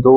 2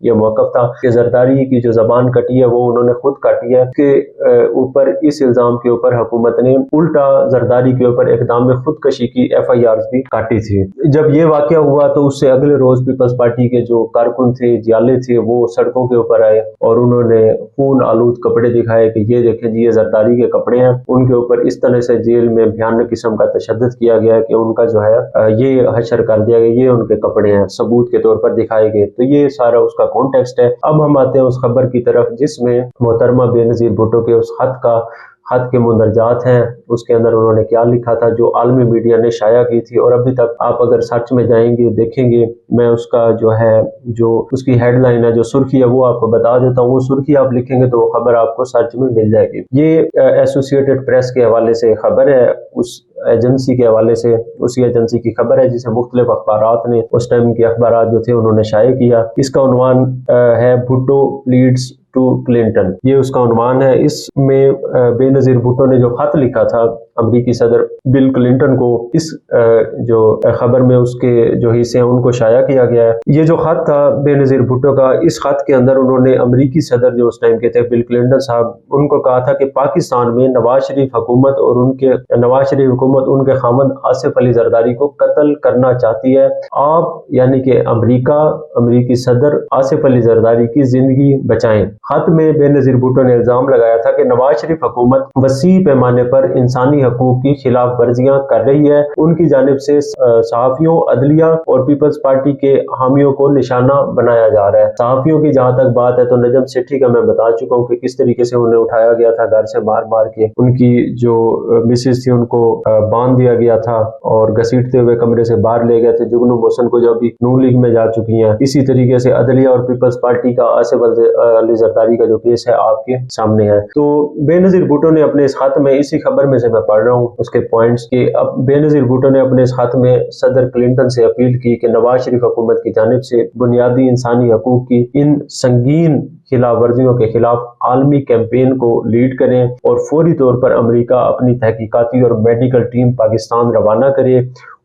یہ موقف تھا کہ زرداری کی جو زبان کٹی ہے وہ انہوں نے خود کاٹی ہے، کہ اوپر اس الزام کے اوپر حکومت نے الٹا زرداری کے اوپر اقدام میں خودکشی کی FIRs بھی کاٹی تھی۔ جب یہ واقعہ ہوا تو اس سے اگلے روز پیپلز پارٹی کے جو کارکن تھے، جیالے تھے، وہ سڑکوں کے اوپر آئے اور انہوں نے خون آلود کپڑے دکھائے کہ یہ دیکھیں جی یہ زرداری کے کپڑے ہیں۔ ان کے اوپر اس طرح سے جیل میں بھیانک قسم کا تشدد کیا گیا کہ ان کا جو ہے یہ حشر کر دیا گیا، یہ ان کے کپڑے ہیں، ثبوت کے طور پر دکھائے گئے۔ تو یہ سارا اس کا کانٹیکسٹ ہے۔ اب ہم آتے ہیں اس خبر کی طرف جس میں محترمہ بے نظیر بھٹو کے اس خط کے مندرجات ہیں، اس کے اندر انہوں نے کیا لکھا تھا جو عالمی میڈیا نے شائع کی تھی، اور ابھی تک آپ اگر سرچ میں جائیں گے دیکھیں گے، میں اس کا جو اس کی ہیڈ لائن ہے، جو سرخی ہے، وہ آپ کو بتا دیتا ہوں۔ وہ سرخی آپ لکھیں گے تو وہ خبر آپ کو سرچ میں مل جائے گی۔ یہ ایسوسیٹڈ پریس کے حوالے سے خبر ہے، اس ایجنسی کے حوالے سے، اسی ایجنسی کی خبر ہے جسے مختلف اخبارات نے اس ٹائم کے اخبارات جو تھے انہوں نے شائع کیا۔ اس کا عنوان ہے بھٹو پلیڈز ٹو کلنٹن، یہ اس کا عنوان ہے۔ اس میں بے نظیر بھٹو نے جو خط لکھا تھا امریکی صدر بل کلنٹن کو، اس جو خبر میں اس کے جو حصے ہیں ان کو شائع کیا گیا ہے۔ یہ جو خط تھا بے نظیر بھٹو کا، اس خط کے اندر انہوں نے امریکی صدر جو اس ٹائم کے تھے بل کلنٹن صاحب، ان کو کہا تھا کہ پاکستان میں نواز شریف حکومت ان کے خامند آصف علی زرداری کو قتل کرنا چاہتی ہے۔ آپ یعنی کہ امریکی صدر آصف علی زرداری کی زندگی بچائیں۔ خط میں بے نظیر بھٹو نے الزام لگایا تھا کہ نواز شریف حکومت وسیع پیمانے پر انسانی حقوق کی خلاف ورزیاں کر رہی ہے، ان کی جانب سے صحافیوں، عدلیہ اور پیپلز پارٹی کے حامیوں کو نشانہ بنایا جا رہا ہے۔ صحافیوں کی جہاں تک بات ہے تو نجم سیٹھی کا میں بتا چکا ہوں کہ کس طریقے سے انہیں اٹھایا گیا تھا گھر سے مار کے، ان کی جو مسز تھی ان کو باندھ دیا گیا تھا اور گھسیٹتے ہوئے کمرے سے باہر لے گئے تھے، جگنو محسن کو جو ابھی نون لیگ میں جا چکی ہیں۔ اسی طریقے سے عدلیہ اور پیپلز پارٹی کا آصف علی زرداری کا جو کیس ہے آپ کے سامنے ہے۔ تو بے نظیر بھٹو نے اپنے اس خط میں، اسی خبر میں سے میں پڑھ رہا ہوں اس کے پوائنٹس، کہ اب بے نظیر بھٹو نے اپنے اس خط میں صدر کلنٹن سے اپیل کی کہ نواز شریف حکومت کی جانب سے بنیادی انسانی حقوق کی ان سنگین خلاف ورزیوں کے خلاف عالمی کیمپین کو لیڈ کریں اور فوری طور پر امریکہ اپنی تحقیقاتی اور میڈیکل ٹیم پاکستان روانہ کرے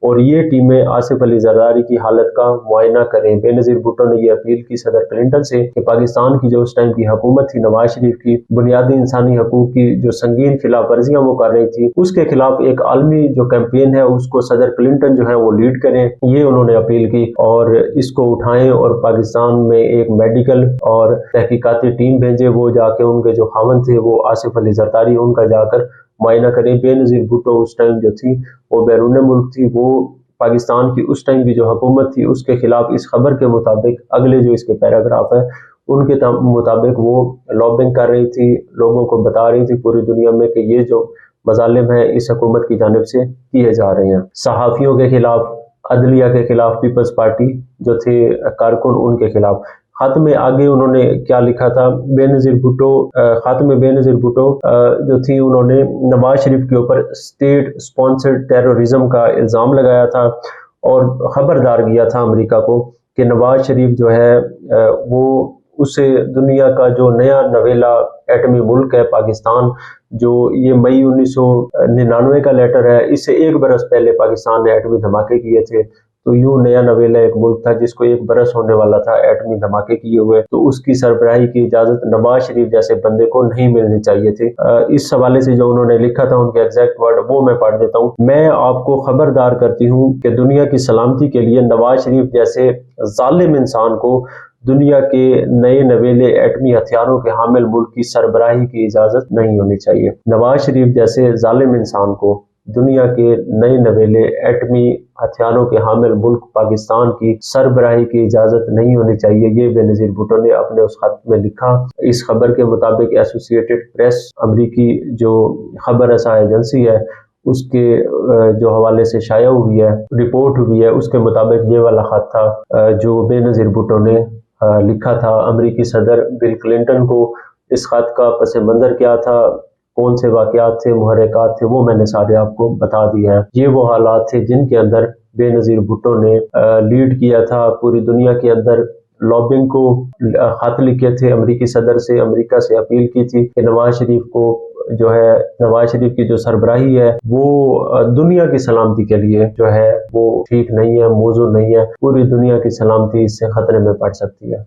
اور یہ ٹیمیں آصف علی زرداری کی حالت کا معائنہ کریں۔ بے نظیر بھٹو نے یہ اپیل کی صدر کلنٹن سے کہ پاکستان کی جو اس ٹائم کی حکومت تھی نواز شریف کی، بنیادی انسانی حقوق کی جو سنگین خلاف ورزیاں وہ کر رہی تھی، اس کے خلاف ایک عالمی جو کیمپین ہے اس کو صدر کلنٹن جو ہے وہ لیڈ کریں، یہ انہوں نے اپیل کی، اور اس کو اٹھائیں اور پاکستان میں ایک میڈیکل اور تحقیقاتی ٹیم بھیجے، وہ جا کے ان کے جو خاوند تھے وہ آصف علی زرداری، ان کا جا کر معائنہ کریں۔ بے نظیر بھٹو اس ٹائم جو تھی وہ بیرون ملک تھی، وہ پاکستان کی اس ٹائم کی جو حکومت تھی اس کے خلاف اس خبر کے مطابق اگلے جو اس کے پیراگراف ہیں ان کے مطابق وہ لابنگ کر رہی تھی، لوگوں کو بتا رہی تھی پوری دنیا میں کہ یہ جو مظالم ہیں اس حکومت کی جانب سے کیے جا رہے ہیں۔ صحافیوں کے خلاف، عدلیہ کے خلاف، پیپلز پارٹی جو تھے کارکن ان کے خلاف۔ خط میں آگے انہوں نے کیا لکھا تھا خط میں بے نظیر بھٹو جو تھی انہوں نے نواز شریف کے اوپر اسٹیٹ اسپانسرڈ ٹیررزم کا الزام لگایا تھا اور خبردار کیا تھا امریکہ کو کہ نواز شریف جو ہے وہ اسے دنیا کا جو نیا نویلا ایٹمی ملک ہے پاکستان، جو یہ مئی 1999 کا لیٹر ہے، اس سے ایک برس پہلے پاکستان نے ایٹمی دھماکے کیے تھے، تو یوں نیا نویلا ایک ملک تھا جس کو ایک برس ہونے والا تھا ایٹمی دھماکے کیے ہوئے، تو اس کی سربراہی کی اجازت نواز شریف جیسے بندے کو نہیں ملنی چاہیے تھی۔ اس حوالے سے جو انہوں نے لکھا تھا ان کے ایگزیکٹ ورڈ وہ میں پڑھ دیتا ہوں۔ میں آپ کو خبردار کرتی ہوں کہ دنیا کی سلامتی کے لیے نواز شریف جیسے ظالم انسان کو دنیا کے نئے نویلے ایٹمی ہتھیاروں کے حامل ملک کی سربراہی کی اجازت نہیں ہونی چاہیے۔ نواز شریف جیسے ظالم انسان کو دنیا کے نئے نویلے ایٹمی ہتھیاروں کے حامل ملک پاکستان کی سربراہی کی اجازت نہیں ہونی چاہیے، یہ بے نظیر بھٹو نے اپنے اس خط میں لکھا۔ اس خبر کے مطابق ایسوسیٹڈ پریس، امریکی جو خبر رساں ایجنسی ہے، اس کے جو حوالے سے شائع ہوئی ہے، رپورٹ ہوئی ہے، اس کے مطابق یہ والا خط تھا جو بے نظیر بھٹو نے لکھا تھا امریکی صدر بل کلنٹن کو۔ اس خط کا پس منظر کیا تھا، کون سے واقعات تھے، محرکات تھے، وہ میں نے سارے آپ کو بتا دیا ہے۔ یہ وہ حالات تھے جن کے اندر بے نظیر بھٹو نے لیڈ کیا تھا، پوری دنیا کے اندر لابنگ کو خط لکھے تھے امریکی صدر سے، امریکہ سے اپیل کی تھی کہ نواز شریف کو جو ہے نواز شریف کی جو سربراہی ہے وہ دنیا کی سلامتی کے لیے جو ہے وہ ٹھیک نہیں ہے، موزوں نہیں ہے، پوری دنیا کی سلامتی اس سے خطرے میں پڑ سکتی ہے۔